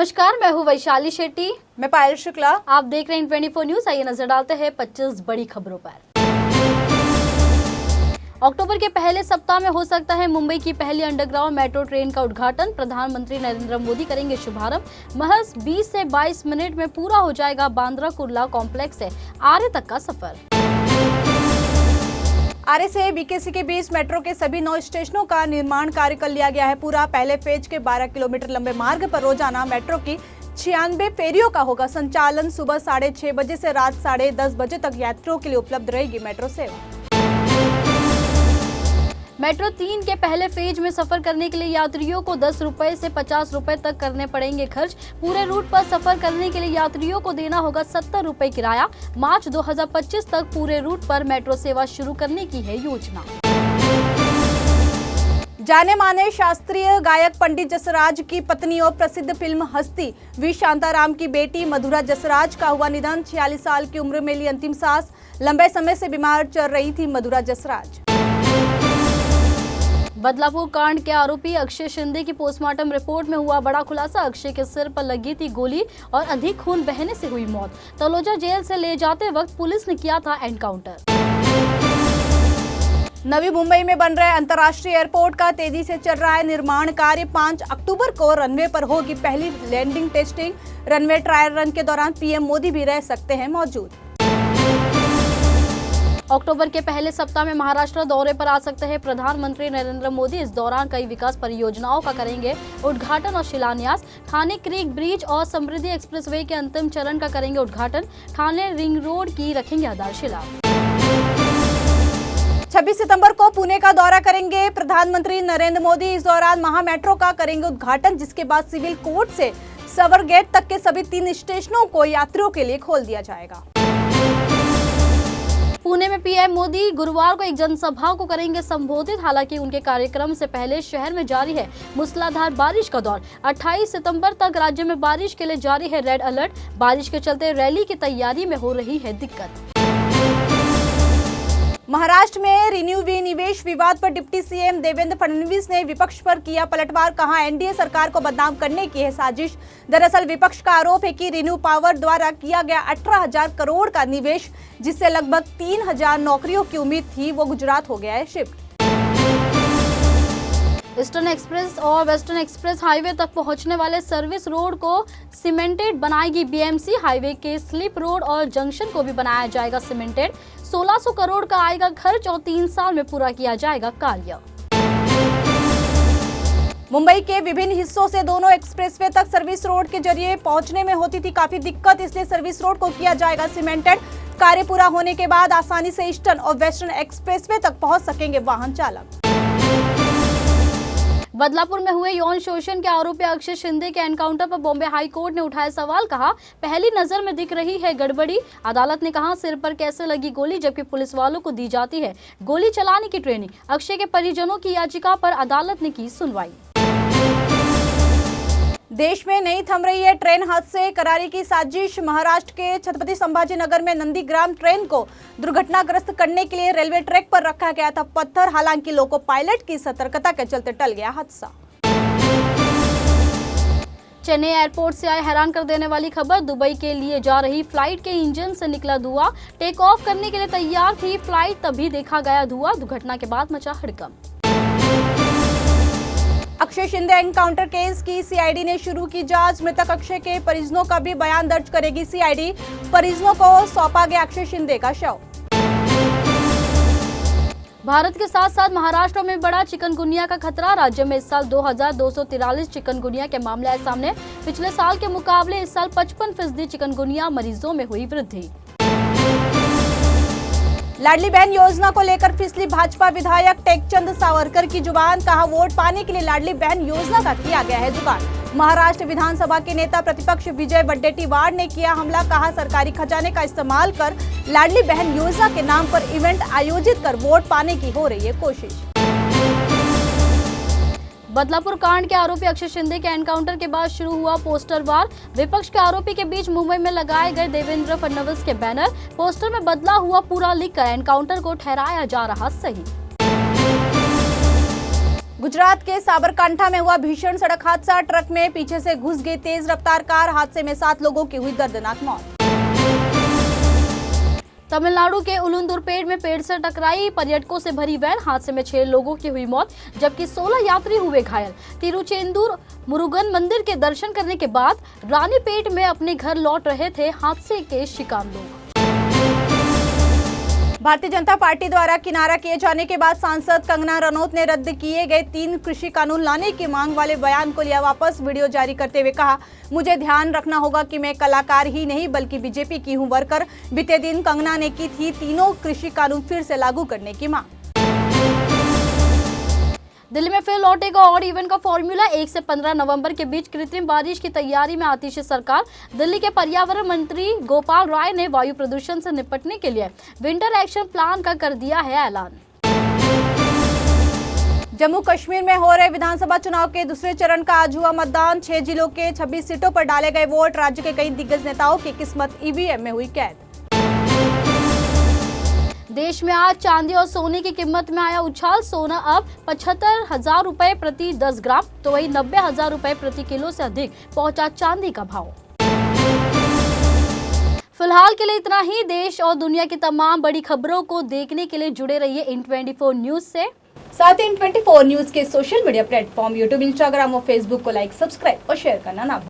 नमस्कार, मैं हूँ वैशाली शेट्टी। मैं पायल शुक्ला। आप देख रहे हैं 24 न्यूज। आइए नजर डालते हैं 25 बड़ी खबरों पर। अक्टूबर के पहले सप्ताह में हो सकता है मुंबई की पहली अंडरग्राउंड मेट्रो ट्रेन का उद्घाटन। प्रधानमंत्री नरेंद्र मोदी करेंगे शुभारंभ। महज 20 से 22 मिनट में पूरा हो जाएगा बांद्रा कुर्ला कॉम्प्लेक्स से आरे तक का सफर। आरे से बीकेसी के बीच मेट्रो के सभी 9 स्टेशनों का निर्माण कार्य कर लिया गया है पूरा। पहले फेज के 12 किलोमीटर लंबे मार्ग पर रोजाना मेट्रो की 96 फेरियों का होगा संचालन। सुबह 6:30 बजे से रात 10:30 बजे तक यात्रियों के लिए उपलब्ध रहेगी मेट्रो सेवा। मेट्रो 3 के पहले फेज में सफर करने के लिए यात्रियों को 10 रुपए से 50 रुपए तक करने पड़ेंगे खर्च। पूरे रूट पर सफर करने के लिए यात्रियों को देना होगा 70 रुपए किराया। मार्च 2025 तक पूरे रूट पर मेट्रो सेवा शुरू करने की है योजना। जाने माने शास्त्रीय गायक पंडित जसराज की पत्नी और प्रसिद्ध फिल्म हस्ती वी शांताराम की बेटी मधुरा जसराज का हुआ निधन। 46 साल की उम्र में ली अंतिम सांस। लंबे समय से बीमार चल रही थी मधुरा जसराज। बदलापुर कांड के आरोपी अक्षय शिंदे की पोस्टमार्टम रिपोर्ट में हुआ बड़ा खुलासा। अक्षय के सिर पर लगी थी गोली और अधिक खून बहने से हुई मौत। तलोजा जेल से ले जाते वक्त पुलिस ने किया था एनकाउंटर। नवी मुंबई में बन रहे अंतर्राष्ट्रीय एयरपोर्ट का तेजी से चल रहा है निर्माण कार्य। 5 अक्टूबर को रनवे पर होगी पहली landing testing. Runway trial run के दौरान पीएम मोदी भी रह सकते हैं मौजूद। अक्टूबर के पहले सप्ताह में महाराष्ट्र दौरे पर आ सकते हैं प्रधानमंत्री नरेंद्र मोदी। इस दौरान कई विकास परियोजनाओं का करेंगे उद्घाटन और शिलान्यास। ठाणे क्रीक ब्रिज और समृद्धि एक्सप्रेसवे के अंतिम चरण का करेंगे उद्घाटन। ठाणे रिंग रोड की रखेंगे आधारशिला। 26 सितंबर को पुणे का दौरा करेंगे प्रधानमंत्री नरेंद्र मोदी। इस दौरान महा मेट्रो का करेंगे उद्घाटन, जिसके बाद सिविल कोर्ट से सवर गेट तक के सभी 3 स्टेशनों को यात्रियों के लिए खोल दिया जाएगा। पुणे में पीएम मोदी गुरुवार को एक जनसभा को करेंगे संबोधित। हालांकि उनके कार्यक्रम से पहले शहर में जारी है मूसलाधार बारिश का दौर। 28 सितंबर तक राज्य में बारिश के लिए जारी है रेड अलर्ट। बारिश के चलते रैली की तैयारी में हो रही है दिक्कत। महाराष्ट्र में रिन्यू विनिवेश विवाद पर डिप्टी सीएम देवेंद्र फडणवीस ने विपक्ष पर किया पलटवार। कहा एनडीए सरकार को बदनाम करने की है साजिश। दरअसल विपक्ष का आरोप है कि रिन्यू पावर द्वारा किया गया 18,000 करोड़ का निवेश, जिससे लगभग 3,000 नौकरियों की उम्मीद थी, वो गुजरात हो गया है शिफ्ट। ईस्टर्न एक्सप्रेस और वेस्टर्न एक्सप्रेस हाईवे तक पहुंचने वाले सर्विस रोड को सीमेंटेड बनाएगी बीएमसी। हाईवे के स्लिप रोड और जंक्शन को भी बनाया जाएगा सीमेंटेड। 1600 करोड़ का आएगा खर्च और 3 साल में पूरा किया जाएगा कार्य। मुंबई के विभिन्न हिस्सों से दोनों एक्सप्रेसवे तक सर्विस रोड के जरिए पहुंचने में होती थी काफी दिक्कत, इसलिए सर्विस रोड को किया जाएगा सीमेंटेड। कार्य पूरा होने के बाद आसानी से ईस्टर्न और वेस्टर्न एक्सप्रेसवे तक पहुंच सकेंगे वाहन चालक। बदलापुर में हुए यौन शोषण के आरोपी अक्षय शिंदे के एनकाउंटर पर बॉम्बे हाई कोर्ट ने उठाया सवाल। कहा पहली नजर में दिख रही है गड़बड़ी। अदालत ने कहा सिर पर कैसे लगी गोली, जबकि पुलिस वालों को दी जाती है गोली चलाने की ट्रेनिंग। अक्षय के परिजनों की याचिका पर अदालत ने की सुनवाई। देश में नहीं थम रही है ट्रेन हादसे, करारी की साजिश। महाराष्ट्र के छत्रपति संभाजीनगर में नंदीग्राम ट्रेन को दुर्घटनाग्रस्त करने के लिए रेलवे ट्रैक पर रखा गया था पत्थर। हालांकि लोको पायलट की सतर्कता के चलते टल गया हादसा। चेन्नई एयरपोर्ट से आई हैरान कर देने वाली खबर। दुबई के लिए जा रही फ्लाइट के इंजन से निकला धुआं। टेक ऑफ करने के लिए तैयार थी फ्लाइट, तभी देखा गया धुआं। दुर्घटना के बाद मचा हड़कंप। अक्षय शिंदे एनकाउंटर केस की सीआईडी ने शुरू की जांच। मृतक अक्षय के परिजनों का भी बयान दर्ज करेगी सीआईडी। परिजनों को सौंपा गया अक्षय शिंदे का शव। भारत के साथ साथ महाराष्ट्र में बड़ा चिकनगुनिया का खतरा। राज्य में इस साल 2243 चिकनगुनिया के मामले आए सामने। पिछले साल के मुकाबले इस साल 55% चिकनगुनिया मरीजों में हुई वृद्धि। लाडली बहन योजना को लेकर फिसली भाजपा विधायक टेकचंद सावरकर की जुबान। कहा वोट पाने के लिए लाडली बहन योजना का किया गया है जुगाड़। महाराष्ट्र विधानसभा के नेता प्रतिपक्ष विजय वडेट्टीवार ने किया हमला। कहा सरकारी खजाने का इस्तेमाल कर लाडली बहन योजना के नाम पर इवेंट आयोजित कर वोट पाने की हो रही है कोशिश। बदलापुर कांड के आरोपी अक्षय शिंदे के एनकाउंटर के बाद शुरू हुआ पोस्टर वार। विपक्ष के आरोपी के बीच मुंबई में लगाए गए देवेंद्र फडणवीस के बैनर। पोस्टर में बदला हुआ पूरा लिखकर एनकाउंटर को ठहराया जा रहा सही। गुजरात के साबरकांठा में हुआ भीषण सड़क हादसा। ट्रक में पीछे से घुस गई तेज रफ्तार कार। हादसे में 7 लोगों की हुई दर्दनाक मौत। तमिलनाडु के उलुंदुरपेट में पेड़ से टकराई पर्यटकों से भरी वैन। हादसे में 6 लोगों की हुई मौत जबकि 16 यात्री हुए घायल। तिरुचेंदूर मुरुगन मंदिर के दर्शन करने के बाद रानीपेट में अपने घर लौट रहे थे हादसे के शिकार लोग। भारतीय जनता पार्टी द्वारा किनारा किए जाने के बाद सांसद कंगना रनौत ने रद्द किए गए 3 कृषि कानून लाने की मांग वाले बयान को लिया वापस। वीडियो जारी करते हुए कहा, मुझे ध्यान रखना होगा कि मैं कलाकार ही नहीं बल्कि बीजेपी की हूं वर्कर। बीते दिन कंगना ने की थी तीनों कृषि कानून फिर से लागू करने की मांग। दिल्ली में फिर लौटेगा ऑड इवन का फॉर्मूला। 1 से 15 नवंबर के बीच कृत्रिम बारिश की तैयारी में आतिश सरकार। दिल्ली के पर्यावरण मंत्री गोपाल राय ने वायु प्रदूषण से निपटने के लिए विंटर एक्शन प्लान का कर दिया है ऐलान। जम्मू कश्मीर में हो रहे विधानसभा चुनाव के दूसरे चरण का आज हुआ मतदान। 6 जिलों के 26 सीटों पर डाले गए वोट। राज्य के कई दिग्गज नेताओं की किस्मत ईवीएम में हुई कैद। देश में आज चांदी और सोने की कीमत में आया उछाल। सोना अब 75,000 रुपए प्रति 10 ग्राम तो वही 90,000 रुपए प्रति किलो से अधिक पहुंचा चांदी का भाव। फिलहाल के लिए इतना ही। देश और दुनिया की तमाम बड़ी खबरों को देखने के लिए जुड़े रहिए इन24 न्यूज से। साथ ही इन24 न्यूज के social media platform YouTube, Instagram और फेसबुक को लाइक, सब्सक्राइब और शेयर करना ना भूलें।